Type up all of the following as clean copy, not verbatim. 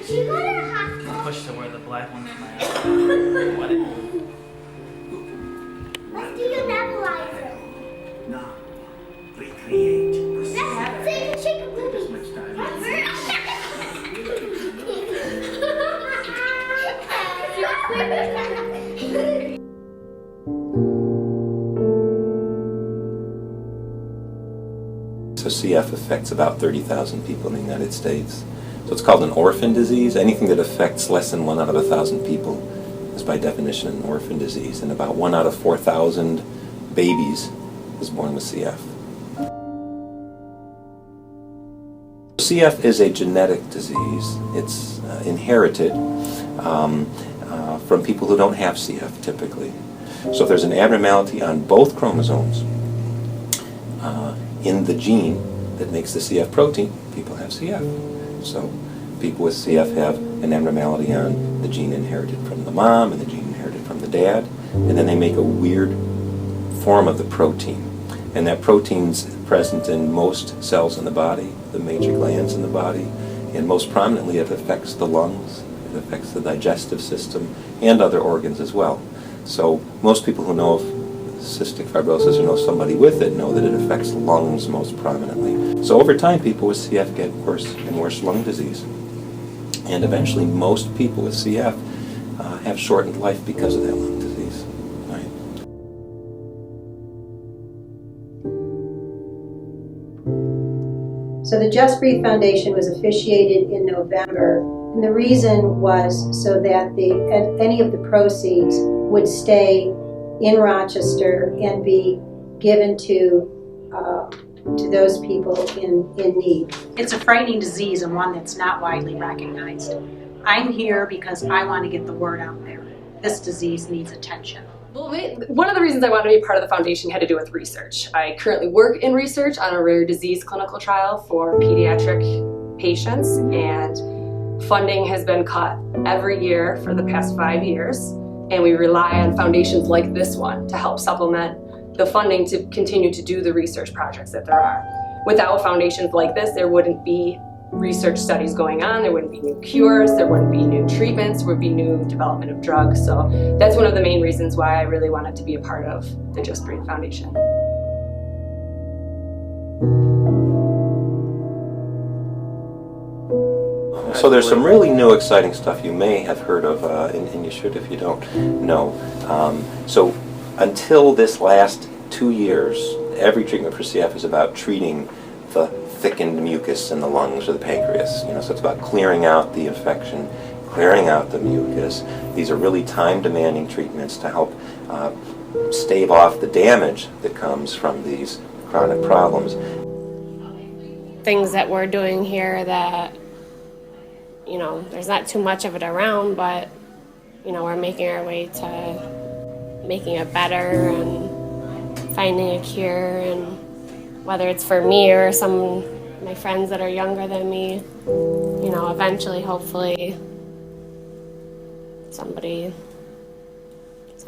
Did you go to the hospital? I'll push to where the black one come out. What? Let's do your nebulizer. Now, recreate. Let's take a chicken movie. Much time. So CF affects about 30,000 people in the United States. So it's called an orphan disease. Anything that affects less than 1 out of 1,000 people is by definition an orphan disease. And about 1 out of 4,000 babies is born with CF. CF is a genetic disease. It's inherited from people who don't have CF typically. So if there's an abnormality on both chromosomes in the gene that makes the CF protein, people have CF. So people with CF have an abnormality on the gene inherited from the mom and the gene inherited from the dad, and then they make a weird form of the protein. And that protein's present in most cells in the body, the major glands in the body, and most prominently it affects the lungs, it affects the digestive system, and other organs as well. So most people who know of cystic fibrosis or know somebody with it know that it affects lungs most prominently. So over time people with CF get worse and worse lung disease. And eventually most people with CF have shortened life because of that lung disease. Right? So the Just Breathe Foundation was officiated in November, and the reason was so that any of the proceeds would stay in Rochester and be given to those people in need. It's a frightening disease and one that's not widely recognized. I'm here because I want to get the word out there. This disease needs attention. Well, one of the reasons I wanted to be part of the foundation had to do with research. I currently work in research on a rare disease clinical trial for pediatric patients, and funding has been cut every year for the past 5 years. And we rely on foundations like this one to help supplement the funding to continue to do the research projects that there are. Without foundations like this, there wouldn't be research studies going on, there wouldn't be new cures, there wouldn't be new treatments, there would be new development of drugs. So that's one of the main reasons why I really wanted to be a part of the Just Breathe Foundation. So there's some really new exciting stuff you may have heard of, and you should if you don't know. So until this last 2 years, every treatment for CF is about treating the thickened mucus in the lungs or the pancreas. So it's about clearing out the infection, clearing out the mucus. These are really time-demanding treatments to help stave off the damage that comes from these chronic problems. Things that we're doing here that there's not too much of it around, but, we're making our way to making it better and finding a cure, and whether it's for me or some of my friends that are younger than me, eventually, hopefully, some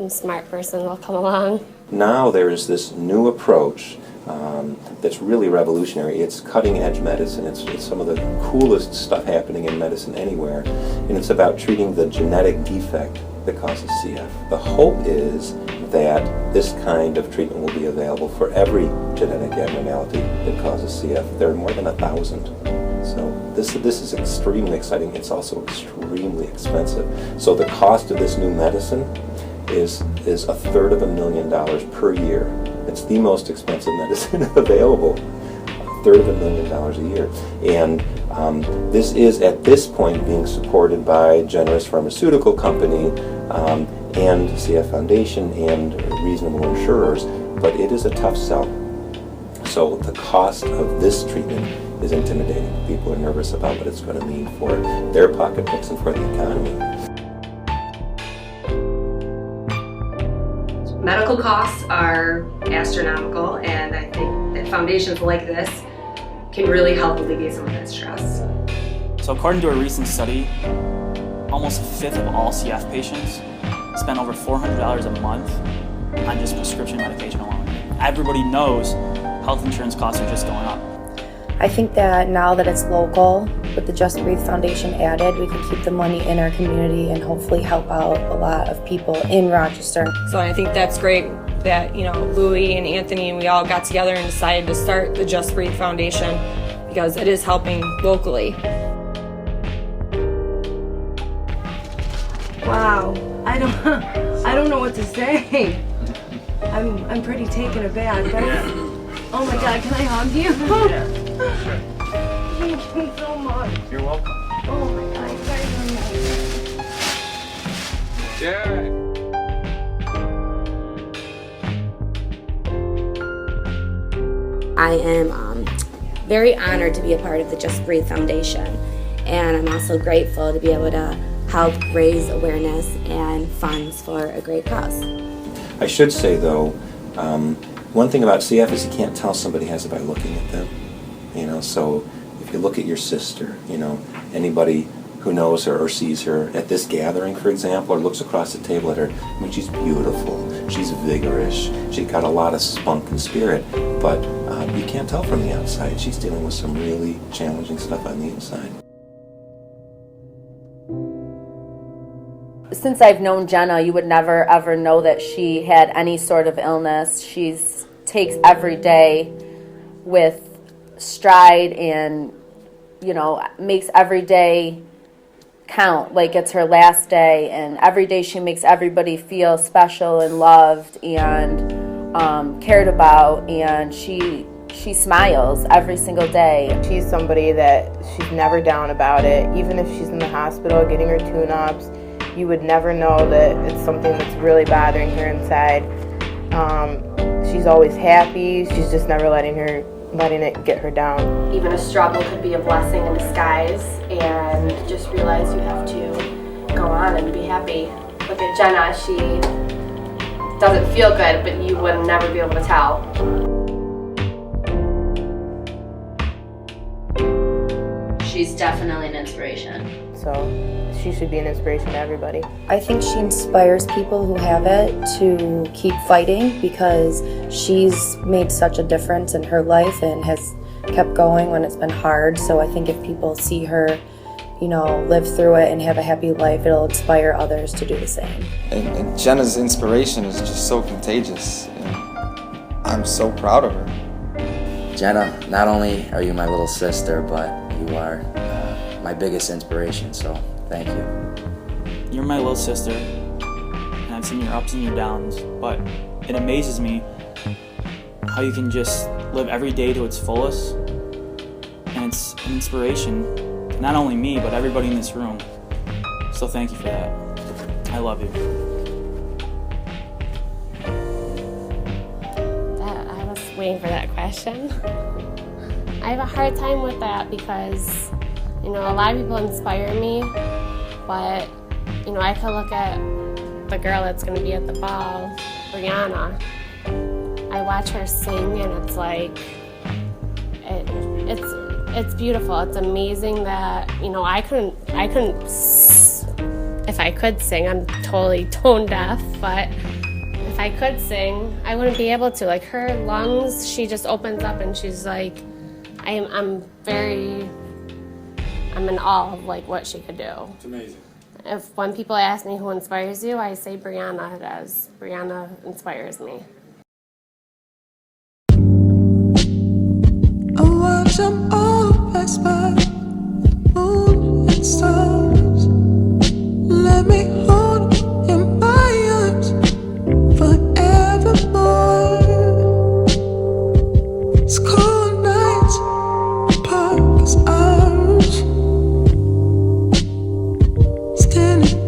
smart person will come along. Now there is this new approach that's really revolutionary. It's cutting-edge medicine. It's some of the coolest stuff happening in medicine anywhere, and it's about treating the genetic defect that causes CF. The hope is that this kind of treatment will be available for every genetic abnormality that causes CF. There are more than 1,000. So this is extremely exciting. It's also extremely expensive. So the cost of this new medicine is $250,000 per year. It's the most expensive medicine available, $250,000 a year. And this is at this point being supported by generous pharmaceutical company and CF Foundation and reasonable insurers, but it is a tough sell. So the cost of this treatment is intimidating. People are nervous about what it's going to mean for their pocketbooks and for the economy. Medical costs are astronomical, and I think that foundations like this can really help alleviate some of that stress. So according to a recent study, almost a fifth of all CF patients spend over $400 a month on just prescription medication alone. Everybody knows health insurance costs are just going up. I think that now that it's local, with the Just Breathe Foundation added, we can keep the money in our community and hopefully help out a lot of people in Rochester. So I think that's great that, Louie and Anthony and we all got together and decided to start the Just Breathe Foundation because it is helping locally. Wow, I don't know what to say. I'm pretty taken aback. Oh my God, can I hug you? Yeah, sure. Thank you so much. You're welcome. Oh my God, you guys are amazing. Yeah. I am very honored to be a part of the Just Breathe Foundation, and I'm also grateful to be able to help raise awareness and funds for a great cause. I should say, though, one thing about CF is you can't tell somebody has it by looking at them. So if you look at your sister, anybody who knows her or sees her at this gathering, for example, or looks across the table at her, she's beautiful, she's vigorous, she's got a lot of spunk and spirit, but you can't tell from the outside. She's dealing with some really challenging stuff on the inside. Since I've known Jenna, you would never ever know that she had any sort of illness. She takes every day with stride and, makes every day count like it's her last day. And every day she makes everybody feel special and loved and cared about. And she smiles every single day. She's somebody that she's never down about it. Even if she's in the hospital getting her tune-ups, you would never know that it's something that's really bothering her inside. She's always happy. She's just never letting it get her down. Even a struggle could be a blessing in disguise, and just realize you have to go on and be happy. Look at Jenna, she doesn't feel good, but you would never be able to tell. She's definitely an inspiration. So she should be an inspiration to everybody. I think she inspires people who have it to keep fighting because she's made such a difference in her life and has kept going when it's been hard. So I think if people see her, live through it and have a happy life, it'll inspire others to do the same. And Jenna's inspiration is just so contagious. And I'm so proud of her. Jenna, not only are you my little sister, but you are my biggest inspiration, so thank you. You're my little sister, and I've seen your ups and your downs, but it amazes me how you can just live every day to its fullest, and it's an inspiration to not only me, but everybody in this room. So thank you for that. I love you. I was waiting for that question. I have a hard time with that because a lot of people inspire me, but, I could look at the girl that's going to be at the ball, Brianna. I watch her sing and it's like, it's beautiful. It's amazing that, I couldn't, if I could sing, I'm totally tone deaf, but if I could sing, I wouldn't be able to. Like her lungs, she just opens up and she's like, I'm in awe of what she could do. It's amazing. When people ask me who inspires you, I say Brianna does. Brianna inspires me. I watch them all pass by, moon and stars. Let me hold them in my arms forevermore. It's cold nights, the park is ours. Standing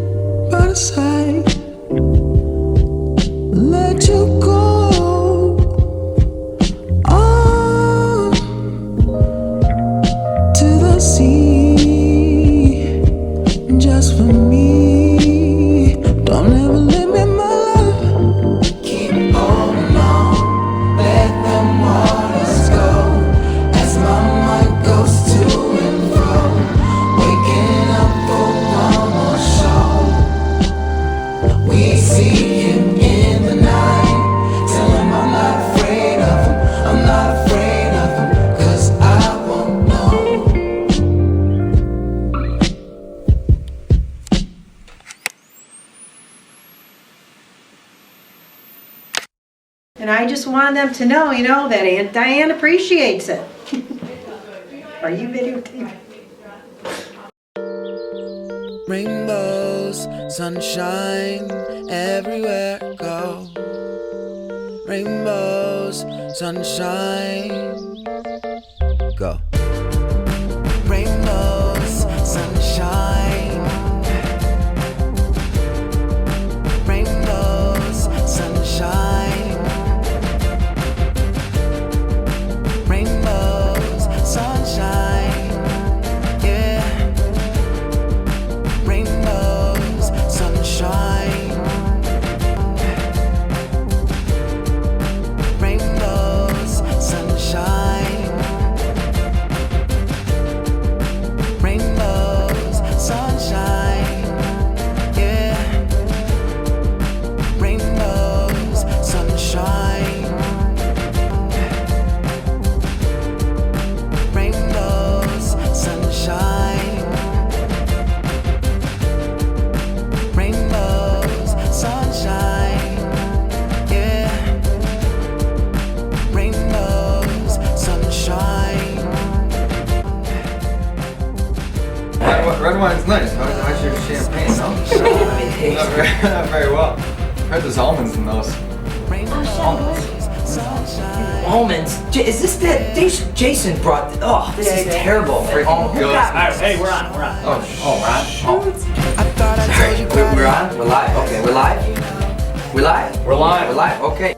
by the side, let you go. Oh, just wanted them to know, that Aunt Diane appreciates it. Are you videotaping? Rainbows, sunshine, everywhere I go. Rainbows, sunshine, go. Rainbows, sunshine. Rainbows, sunshine. Rainbows, sunshine. Yeah. Rainbows, sunshine. Rainbows, sunshine. Rainbows, sunshine. Yeah. Rainbows, sunshine. Rainbows, sunshine. Rainbows, sunshine. Yeah. Rainbows, sunshine. Red wine's nice. How's your champagne? No? not very well. I heard there's almonds in those. Almonds? Is this that Jason brought? Oh, this is terrible. Who got this? Hey, we're on. Oh, we're on? Oh. We're on? We're live. Okay, we're live? We're live? We're live. We're live, okay.